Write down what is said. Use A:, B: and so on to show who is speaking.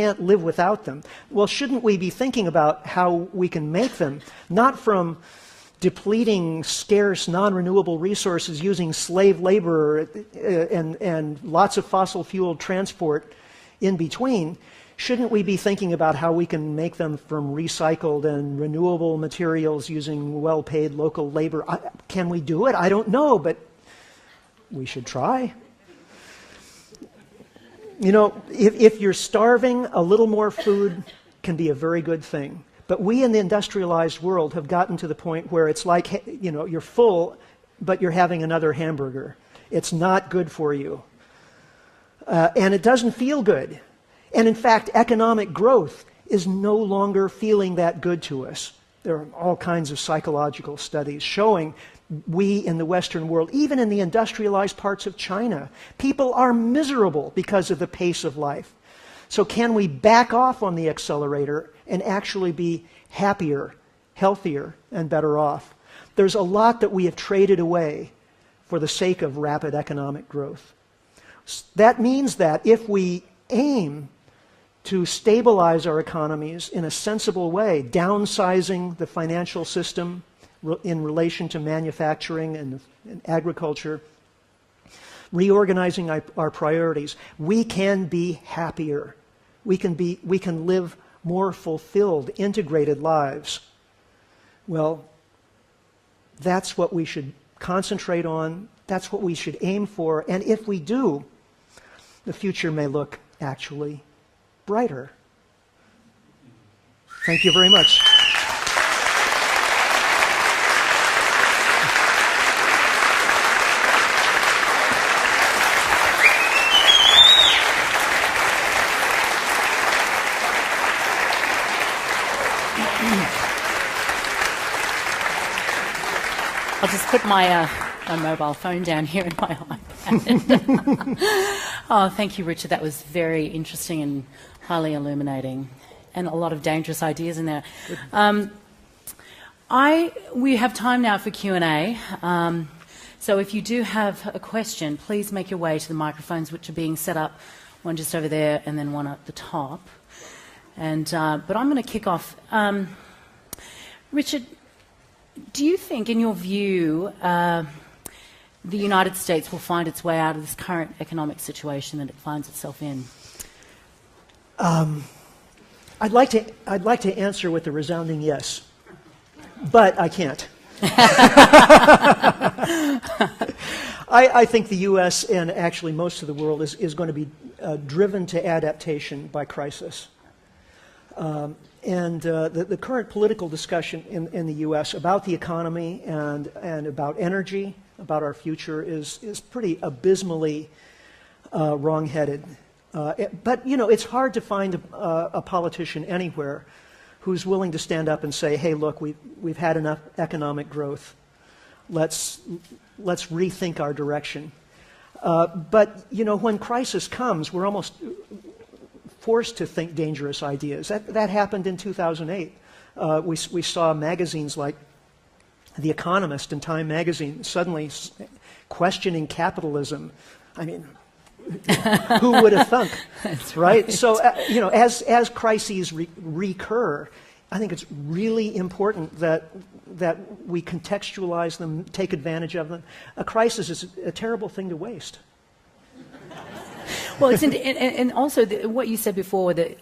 A: can't live without them. Well, shouldn't we be thinking about how we can make them, not from depleting scarce, non-renewable resources using slave labor and lots of fossil fuel transport in between? Shouldn't we be thinking about how we can make them from recycled and renewable materials using well-paid local labor? Can we do it? I don't know, but we should try. You know, if you're starving, a little more food can be a very good thing. But we in the industrialized world have gotten to the point where it's like, you know, you're full, but you're having another hamburger. It's not good for you. And it doesn't feel good. And in fact, economic growth is no longer feeling that good to us. There are all kinds of psychological studies showing we in the Western world, even in the industrialized parts of China, people are miserable because of the pace of life. So can we back off on the accelerator and actually be happier, healthier, and better off? There's a lot that we have traded away for the sake of rapid economic growth. That means that if we aim to stabilize our economies in a sensible way, downsizing the financial system in relation to manufacturing and agriculture, reorganizing our priorities, we can be happier. We can live more fulfilled, integrated lives. Well, that's what we should concentrate on. That's what we should aim for. And if we do, the future may look actually brighter. Thank you very much.
B: I'll just put my mobile phone down here in my iPad. Oh, thank you, Richard. That was very interesting and highly illuminating, and a lot of dangerous ideas in there. We have time now for Q&A. So if you do have a question, please make your way to the microphones, which are being set up, one just over there and then one at the top. And but I'm going to kick off. Richard, do you think, in your view, the United States will find its way out of this current economic situation that it finds itself in?
A: I'd like to answer with a resounding yes, but I can't. I think the U.S. and actually most of the world is going to be driven to adaptation by crisis. And the current political discussion in the U.S. about the economy and about energy, about our future, is pretty abysmally wrong-headed. But, you know, it's hard to find a politician anywhere who's willing to stand up and say, hey, look, we've had enough economic growth. Let's rethink our direction. But, you know, when crisis comes, we're almost forced to think dangerous ideas. That happened in 2008. We saw magazines like The Economist and Time magazine suddenly questioning capitalism. I mean, who would have thunk?
B: That's
A: right? So, you know, as crises recur, I think it's really important that we contextualize them, take advantage of them. A crisis is a terrible thing to waste.
B: Well, it's and also what you said before, that